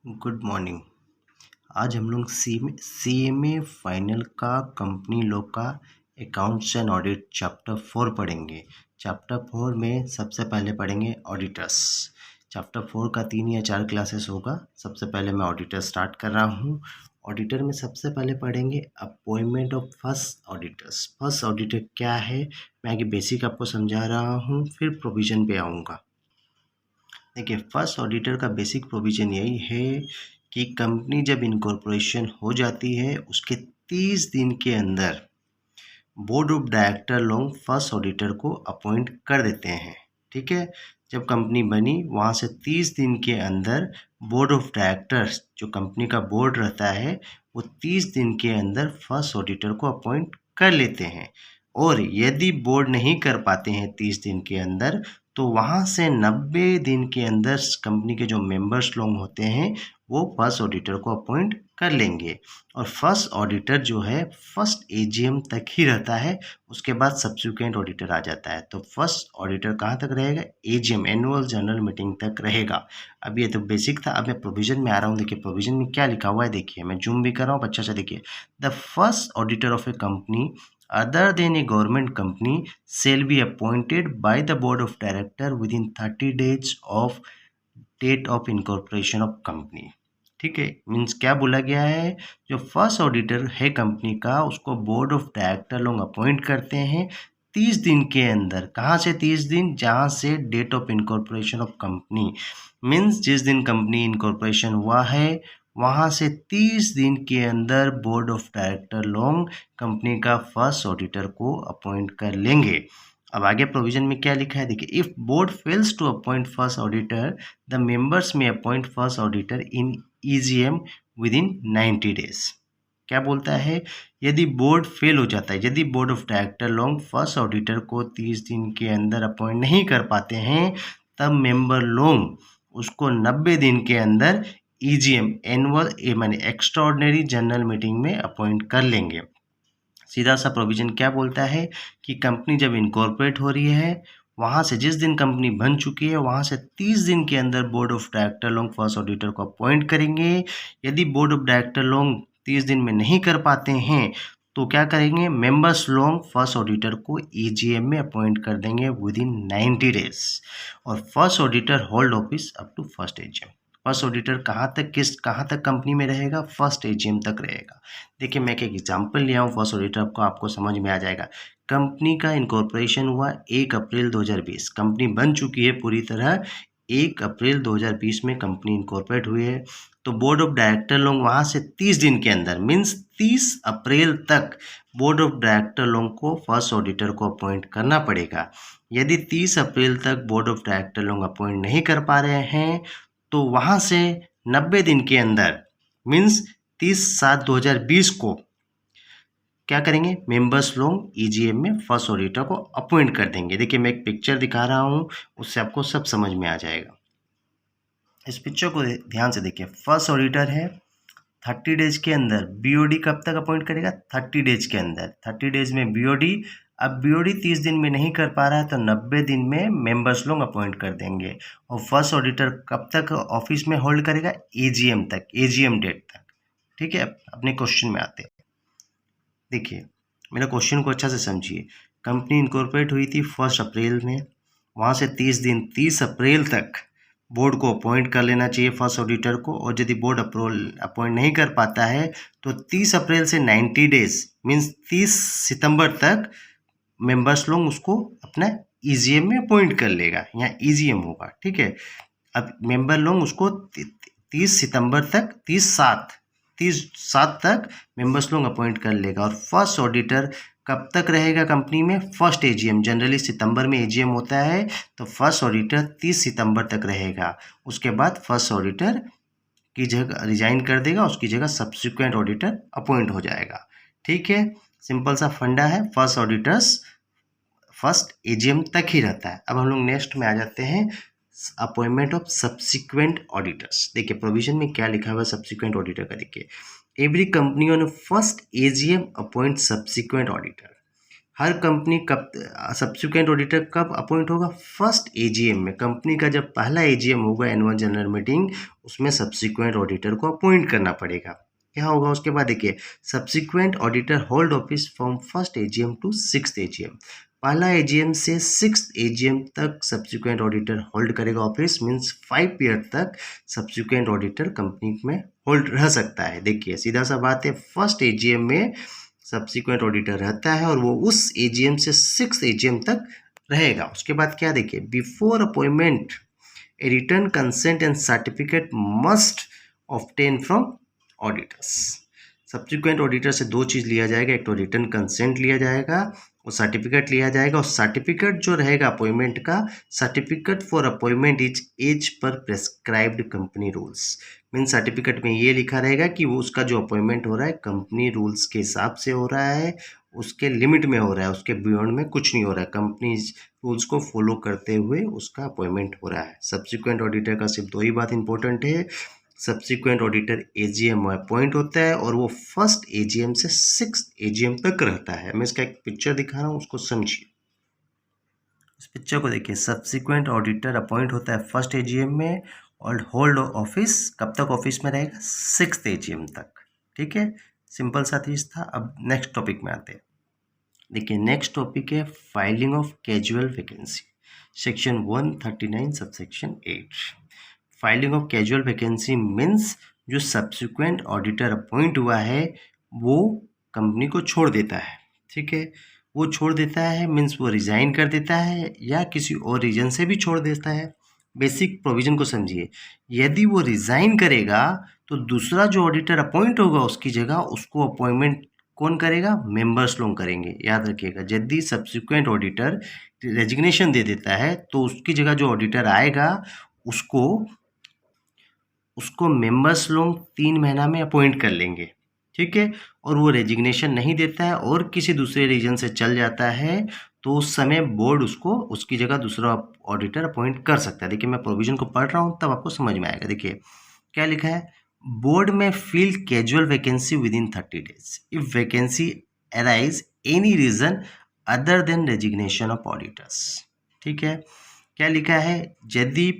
Good morning. आज हम लोग CMA फाइनल का कंपनी लॉ का अकाउंट्स एंड ऑडिट चैप्टर 4 पढ़ेंगे। चैप्टर 4 में सबसे पहले पढ़ेंगे ऑडिटर्स। चैप्टर 4 का 3 या 4 क्लासेस होगा। सबसे पहले मैं ऑडिटर स्टार्ट कर रहा हूँ। ऑडिटर में सबसे पहले पढ़ेंगे appointment of first auditors. First auditor क्या है, मैं आगे बेसिक आपको समझा रहा हूँ, फिर प्रोविज़न पे आऊँगा। देखिए, फर्स्ट ऑडिटर का बेसिक प्रोविज़न यही है कि कंपनी जब इनकॉर्पोरेशन हो जाती है उसके 30 दिन के अंदर बोर्ड ऑफ डायरेक्टर लोग फर्स्ट ऑडिटर को अपॉइंट कर देते हैं। ठीक है, जब कंपनी बनी वहाँ से 30 दिन के अंदर बोर्ड ऑफ डायरेक्टर्स, जो कंपनी का बोर्ड रहता है, वो 30 दिन के अंदर फर्स्ट ऑडिटर को अपॉइंट कर लेते हैं। और यदि बोर्ड नहीं कर पाते हैं 30 दिन के अंदर, तो वहाँ से 90 दिन के अंदर कंपनी के जो मेंबर्स लोग होते हैं वो फर्स्ट ऑडिटर को अपॉइंट कर लेंगे। और फर्स्ट ऑडिटर जो है फर्स्ट AGM तक ही रहता है, उसके बाद सब्सिक्वेंट ऑडिटर आ जाता है। तो फर्स्ट ऑडिटर कहाँ तक रहेगा? AGM, एनुअल जनरल मीटिंग तक रहेगा। अब ये तो बेसिक था। अब मैं प्रोविजन में आ रहा हूँ। देखिए प्रोविजन में क्या लिखा हुआ है, देखिए मैं जूम भी कर रहा हूँ, अच्छा से देखिए। The first auditor of A company other than a government company shall be appointed by the board of director within 30 days of date of incorporation of company। ठीक है, मीन्स क्या बोला गया है, जो फर्स्ट ऑडिटर है कंपनी का उसको बोर्ड ऑफ डायरेक्टर लोग अपॉइंट करते हैं 30 दिन के अंदर। कहाँ से 30 दिन? जहाँ से date of incorporation of company, means जिस दिन कंपनी इनकॉर्पोरेशन हुआ है वहाँ से 30 दिन के अंदर बोर्ड ऑफ डायरेक्टर लोग कंपनी का फर्स्ट ऑडिटर को अपॉइंट कर लेंगे। अब आगे प्रोविजन में क्या लिखा है, देखिए, if board fails to appoint first auditor the members में appoint first auditor in EGM within 90 days. क्या बोलता है, यदि बोर्ड फेल हो जाता है, यदि बोर्ड ऑफ डायरेक्टर लोग फर्स्ट ऑडिटर को 30 दिन के अंदर अपॉइंट नहीं कर पाते हैं, तब मेंबर लोग उसको 90 दिन के अंदर EGM, एनुअल माने एक्स्ट्रा ऑर्डिनरी जनरल मीटिंग में अपॉइंट कर लेंगे। सीधा सा प्रोविजन क्या बोलता है कि कंपनी जब इनकॉर्पोरेट हो रही है, वहाँ से जिस दिन कंपनी बन चुकी है वहाँ से 30 दिन के अंदर बोर्ड ऑफ डायरेक्टर लोग फर्स्ट ऑडिटर को अपॉइंट करेंगे। यदि बोर्ड ऑफ डायरेक्टर लोग 30 दिन में नहीं कर पाते हैं तो क्या करेंगे, मेंबर्स लोग फर्स्ट ऑडिटर को EGM में अपॉइंट कर देंगे विद इन 90 डेज। और first auditor hold office up to first AGM। फर्स्ट ऑडिटर कहाँ तक कंपनी में रहेगा? फर्स्ट AGM तक रहेगा। देखिए मैं एक एग्जांपल लिया हूँ फर्स्ट ऑडिटर को, आपको समझ में आ जाएगा। कंपनी का इनकॉर्पोरेशन हुआ 1 अप्रैल 2020, कंपनी बन चुकी है पूरी तरह। 1 अप्रैल 2020 में कंपनी इनकॉर्पोरेट हुई है, तो बोर्ड ऑफ डायरेक्टर लोग वहाँ से 30 दिन के अंदर, मीन्स 30 अप्रैल तक बोर्ड ऑफ डायरेक्टर लोग को फर्स्ट ऑडिटर को अपॉइंट करना पड़ेगा। यदि 30 अप्रैल तक बोर्ड ऑफ डायरेक्टर लोग अपॉइंट नहीं कर पा रहे हैं तो वहाँ से 90 दिन के अंदर, मीन्स 30/7/2020 को क्या करेंगे, मेंबर्स लोग EGM में फर्स्ट ऑडिटर को अपॉइंट कर देंगे। देखिए मैं एक पिक्चर दिखा रहा हूँ, उससे आपको सब समझ में आ जाएगा। इस पिक्चर को ध्यान से देखिए। फर्स्ट ऑडिटर है, 30 डेज के अंदर BOD कब तक अपॉइंट करेगा? 30 डेज के अंदर। 30 डेज में BOD। अब BOD 30 दिन में नहीं कर पा रहा है तो 90 दिन में मेंबर्स लोग अपॉइंट कर देंगे। और फर्स्ट ऑडिटर कब तक ऑफिस में होल्ड करेगा? AGM तक, AGM डेट तक। ठीक है, अपने क्वेश्चन में आते हैं। देखिए मेरा क्वेश्चन को अच्छा से समझिए। कंपनी इनकॉर्पोरेट हुई थी 1 अप्रैल में, वहाँ से 30 दिन, 30 अप्रैल तक बोर्ड को अपॉइंट कर लेना चाहिए फर्स्ट ऑडिटर को। और यदि बोर्ड अपॉइंट नहीं कर पाता है तो 30 अप्रैल से 90 डेज, मीन्स 30 सितंबर तक मेंबर्स लोग उसको अपना EGM में अपॉइंट कर लेगा। यहाँ EGM होगा। ठीक है, अब मेंबर लोग उसको 30 सितंबर तक, 30/7 तक मेंबर्स लोग अपॉइंट कर लेगा। और फर्स्ट ऑडिटर कब तक रहेगा कंपनी में? फर्स्ट AGM, जनरली सितंबर में AGM होता है, तो फर्स्ट ऑडिटर 30 सितंबर तक रहेगा। उसके बाद फर्स्ट ऑडिटर की जगह रिजाइन कर देगा, उसकी जगह सब्सिक्वेंट ऑडिटर अपॉइंट हो जाएगा। ठीक है, सिंपल सा फंडा है। फर्स्ट ऑडिटर्स फर्स्ट AGM तक ही रहता है। अब हम लोग नेक्स्ट में आ जाते हैं, अपॉइंटमेंट ऑफ सब्सिक्वेंट ऑडिटर्स। देखिए प्रोविजन में क्या लिखा हुआ है सब्सिक्वेंट ऑडिटर का, देखिए, every company on first AGM appoint subsequent auditor. हर कंपनी कब सब्सिक्वेंट ऑडिटर कब अपॉइंट होगा? फर्स्ट एजीएम में। कंपनी का जब पहला एजीएम होगा, एनुअल जनरल मीटिंग, उसमें सब्सिक्वेंट ऑडिटर को अपॉइंट करना पड़ेगा। क्या होगा उसके बाद? देखिए, subsequent auditor hold office from first AGM to sixth AGM. पहला एजीएम से सिक्स्थ एजीएम तक सब्सिक्वेंट ऑडिटर होल्ड करेगा ऑफिस, मीन्स 5 ईयर तक सब्सिक्वेंट ऑडिटर कंपनी में होल्ड रह सकता है। देखिए सीधा सा बात है, फर्स्ट एजीएम में सब्सिक्वेंट ऑडिटर रहता है और वो उस एजीएम से सिक्स्थ एजीएम तक रहेगा। उसके बाद क्या? देखिए, before appointment A return consent and certificate must obtain from auditors. Subsequent auditor से दो चीज़ लिया जाएगा, एक तो रिटर्न कंसेंट लिया जाएगा और सर्टिफिकेट लिया जाएगा। और सर्टिफिकेट जो रहेगा अपॉइंटमेंट का, certificate for appointment is as per prescribed company rules. Mean certificate में ये लिखा रहेगा कि वो उसका जो अपॉइंटमेंट हो रहा है कंपनी रूल्स के हिसाब से हो रहा है, उसके लिमिट में हो रहा है, उसके बियॉन्ड में कुछ नहीं हो रहा है, कंपनी रूल्स को फॉलो करते हुए उसका अपॉइंटमेंट हो रहा है। सब्सिक्वेंट ऑडिटर का सिर्फ दो ही बात इंपॉर्टेंट है, सब्सिक्वेंट ऑडिटर एजीएम में अपॉइंट होता है और वो फर्स्ट एजीएम से सिक्स्थ एजीएम तक रहता है। मैं इसका एक पिक्चर दिखा रहा हूँ, उसको समझिए। इस पिक्चर को देखिए, सब्सिक्वेंट ऑडिटर अपॉइंट होता है फर्स्ट एजीएम में और होल्ड ऑफिस कब तक ऑफिस में रहेगा? सिक्स्थ एजीएम तक। ठीक है, सिंपल सा चीज था। अब नेक्स्ट टॉपिक में आते हैं। देखिए, नेक्स्ट टॉपिक है filing of casual vacancy, section 139 subsection 8। Filing of casual vacancy means जो सब्सिक्वेंट ऑडिटर अपॉइंट हुआ है वो कंपनी को छोड़ देता है। ठीक है, वो छोड़ देता है मीन्स वो रिजाइन कर देता है या किसी और रीजन से भी छोड़ देता है। बेसिक प्रोविजन को समझिए, यदि वो रिजाइन करेगा तो दूसरा जो ऑडिटर अपॉइंट होगा उसकी जगह उसको अपॉइंटमेंट कौन करेगा? मेंबर्स लोग करेंगे। याद रखिएगा, यदि सब्सिक्वेंट ऑडिटर रेजिग्नेशन दे देता है तो उसकी जगह जो ऑडिटर आएगा उसको उसको मेंबर्स लोग 3 महीना में अपॉइंट कर लेंगे। ठीक है, और वो रेजिग्नेशन नहीं देता है और किसी दूसरे रीजन से चल जाता है तो उस समय बोर्ड उसको उसकी जगह दूसरा ऑडिटर अपॉइंट कर सकता है। देखिए, मैं प्रोविजन को पढ़ रहा हूँ तब आपको समझ में आएगा। देखिए क्या लिखा है, बोर्ड में fill casual vacancy within 30 days if vacancy arise any reason other than resignation of auditors. ठीक है, क्या लिखा है, यदि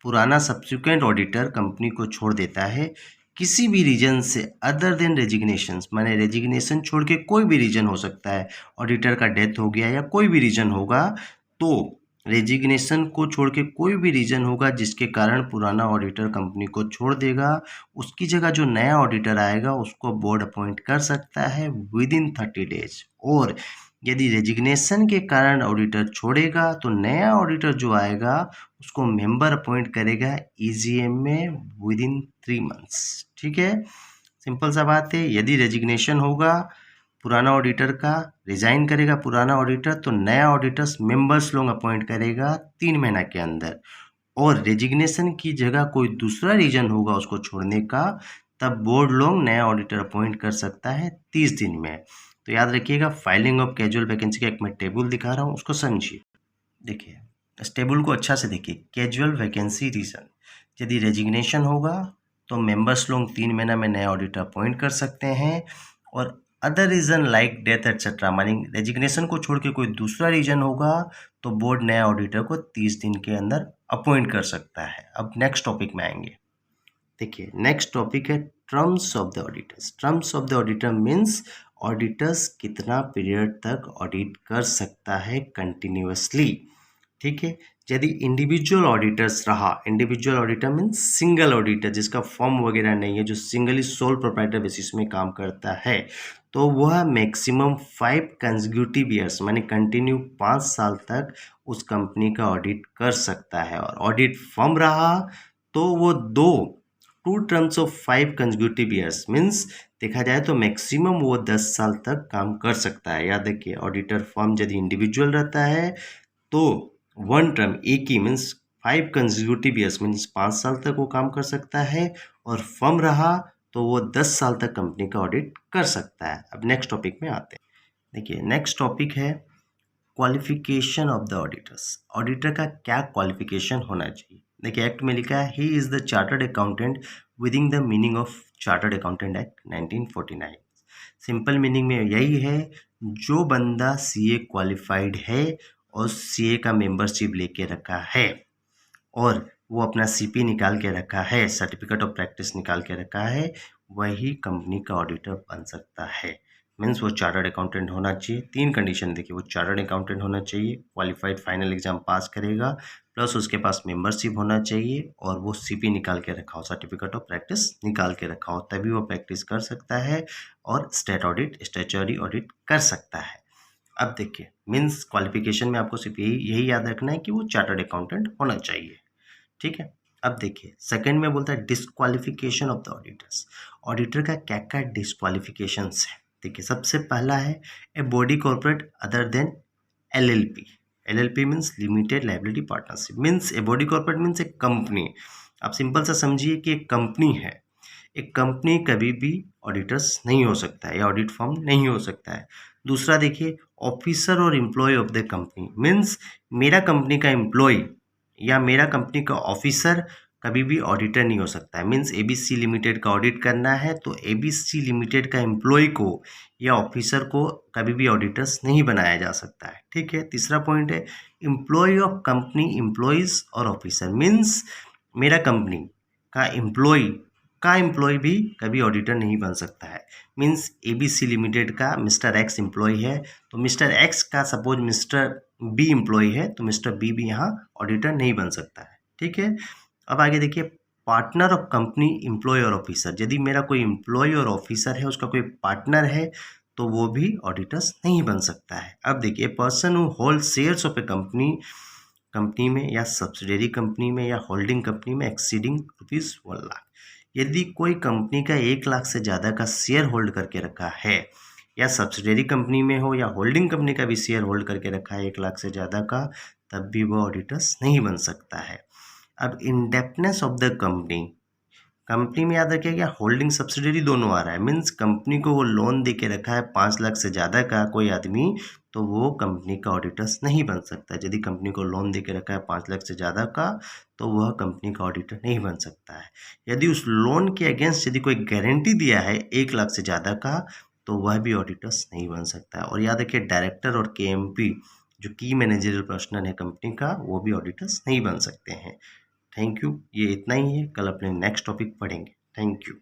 पुराना सब्सिक्वेंट ऑडिटर कंपनी को छोड़ देता है किसी भी रीजन से अदर देन रेजिग्नेशन, माने रेजिग्नेशन छोड़ के कोई भी रीजन हो सकता है, ऑडिटर का डेथ हो गया या कोई भी रीजन होगा, तो रेजिग्नेशन को छोड़ के कोई भी रीजन होगा जिसके कारण पुराना ऑडिटर कंपनी को छोड़ देगा, उसकी जगह जो नया ऑडिटर आएगा उसको बोर्ड अपॉइंट कर सकता है विद इन 30 डेज। और यदि रेजिग्नेशन के कारण ऑडिटर छोड़ेगा तो नया ऑडिटर जो आएगा उसको मेंबर अपॉइंट करेगा ईजीएम में विद इन 3 मंथ्स। ठीक है, सिंपल सा बात है, यदि रेजिग्नेशन होगा पुराना ऑडिटर का, रिजाइन करेगा पुराना ऑडिटर तो नया ऑडिटर्स मेंबर्स लोग अपॉइंट करेगा 3 महीना के अंदर, और रेजिग्नेशन की जगह कोई दूसरा रीजन होगा उसको छोड़ने का तब बोर्ड लोग नया ऑडिटर अपॉइंट कर सकता है 30 दिन में। तो याद रखिएगा, फाइलिंग ऑफ कैजुअल वैकेंसी का एक मैं टेबल दिखा रहा हूँ, उसको समझिए। देखिए, इस टेबल को अच्छा से देखिए, कैजुअल वैकेंसी रीजन, यदि रेजिग्नेशन होगा तो मेंबर्स लोग 3 महीना में नया ऑडिटर अपॉइंट कर सकते हैं, और other reason like death etcetera, मानी रेजिग्नेशन को छोड़ के कोई दूसरा रीजन होगा तो बोर्ड नया ऑडिटर को 30 दिन के अंदर अपॉइंट कर सकता है। अब नेक्स्ट टॉपिक में आएंगे। देखिए, नेक्स्ट टॉपिक है terms of the auditors. Terms of the auditor means auditors कितना पीरियड तक ऑडिट कर सकता है कंटिन्यूअसली। ठीक है, यदि इंडिविजुअल ऑडिटर्स रहा, individual auditor means single auditor जिसका फॉर्म वगैरह नहीं है, जो सिंगली सोल प्रोप्राइटर बेसिस में काम करता है, तो वह मैक्सिमम 5 कंसेक्यूटिव ईयर्स माने कंटिन्यू 5 साल तक उस कंपनी का ऑडिट कर सकता है। और ऑडिट फर्म रहा तो वो 2 terms of 5 consecutive years means देखा जाए तो मैक्सिमम वो 10 साल तक काम कर सकता है। याद रखिए, ऑडिटर फर्म यदि इंडिविजुअल रहता है तो 1 टर्म एक ही मीन्स 5 कंसेक्यूटिव ईयर्स मीन्स 5 साल तक वो काम कर सकता है, और फर्म रहा तो वो 10 साल तक कंपनी का ऑडिट कर सकता है। अब नेक्स्ट टॉपिक में आते हैं। देखिए, नेक्स्ट टॉपिक है qualification of the auditors. Auditor का क्या क्वालिफिकेशन होना चाहिए? देखिए, एक्ट में लिखा है he is the chartered accountant within the meaning of chartered accountant act 1949। Simple meaning में यही है, जो बंदा सीए क्वालिफाइड है और सीए का मेंबरशिप लेके रखा है और वो अपना सीपी निकाल के रखा है, सर्टिफिकेट ऑफ प्रैक्टिस निकाल के रखा है, वही कंपनी का ऑडिटर बन सकता है। मीन्स वो चार्टर्ड अकाउंटेंट होना चाहिए। 3 कंडीशन देखिए, वो चार्टर्ड अकाउंटेंट होना चाहिए, क्वालिफाइड फाइनल एग्जाम पास करेगा, प्लस उसके पास मेंबरशिप होना चाहिए और वो सीपी निकाल के रखा हो, सर्टिफिकेट ऑफ प्रैक्टिस निकाल के रखा हो, तभी वो प्रैक्टिस कर सकता है और स्टेट ऑडिट, स्टैट्यूटरी ऑडिट कर सकता है। अब देखिए, मीन्स क्वालिफिकेशन में आपको सिर्फ यही याद रखना है कि वो चार्टर्ड अकाउंटेंट होना चाहिए। ठीक है। अब देखिए, सेकंड में बोलता है disqualification of the auditors. Auditor का क्या क्या डिस्क्वालिफिकेशंस है। देखिए, सबसे पहला है a body corporate other than LLP. LLP means limited liability partnership. Means a body corporate means एक कंपनी। आप सिंपल सा समझिए कि एक कंपनी है। एक कंपनी कभी भी ऑडिटर्स नहीं हो सकता है या ऑडिट फॉर्म नहीं हो सकता है। दूसरा देखिए, ऑफिसर और employee of the company. Means मेरा कंपनी का एम्प्लॉय या मेरा कंपनी का ऑफिसर कभी भी ऑडिटर नहीं हो सकता है। मीन्स एबीसी लिमिटेड का ऑडिट करना है तो एबीसी लिमिटेड का एम्प्लॉय को या ऑफिसर को कभी भी ऑडिटर्स नहीं बनाया जा सकता है। ठीक है। तीसरा पॉइंट है एम्प्लॉय ऑफ कंपनी, एम्प्लॉयज और ऑफिसर। मीन्स मेरा कंपनी का एम्प्लॉय भी कभी ऑडिटर नहीं बन सकता है। मीन्स एबीसी लिमिटेड का मिस्टर एक्स एम्प्लॉय है तो मिस्टर एक्स का सपोज मिस्टर बी एम्प्लॉय है तो मिस्टर बी भी यहाँ ऑडिटर नहीं बन सकता है। ठीक है। अब आगे देखिए, पार्टनर ऑफ कंपनी, एम्प्लॉय और ऑफिसर। यदि मेरा कोई एम्प्लॉय और ऑफिसर है, उसका कोई पार्टनर है तो वो भी ऑडिटर्स नहीं बन सकता है। अब देखिए, person who hold shares of A company में या सब्सिडरी कंपनी में या होल्डिंग कंपनी में एक्सीडिंग ₹1,00,000। यदि कोई कंपनी का 1,00,000 से ज़्यादा का शेयर होल्ड करके रखा है या सब्सिडरी कंपनी में हो या होल्डिंग कंपनी का भी शेयर होल्ड करके रखा है 1,00,000 से ज़्यादा का, तब भी वो ऑडिटर्स नहीं बन सकता है। अब इंडेप्टनेस ऑफ द कंपनी में याद रखिएगा होल्डिंग सब्सिडरी दोनों आ रहा है। मीन्स कंपनी को वो लोन दे के रखा है 5,00,000 से ज़्यादा का कोई आदमी, तो वो कंपनी का ऑडिटर्स नहीं बन सकता। यदि कंपनी को लोन दे के रखा है 5,00,000 से ज़्यादा का तो वह कंपनी का ऑडिटर नहीं बन सकता है। यदि उस लोन के अगेंस्ट यदि कोई गारंटी दिया है 1,00,000 से ज़्यादा का तो वह भी ऑडिटर्स नहीं बन सकता है। और याद रखिए, डायरेक्टर और केएमपी जो की मैनेजरियल पर्सनल है कंपनी का, वो भी ऑडिटर्स नहीं बन सकते हैं। Thank you. ये इतना ही है, कल अपने नेक्स्ट टॉपिक पढ़ेंगे। Thank you.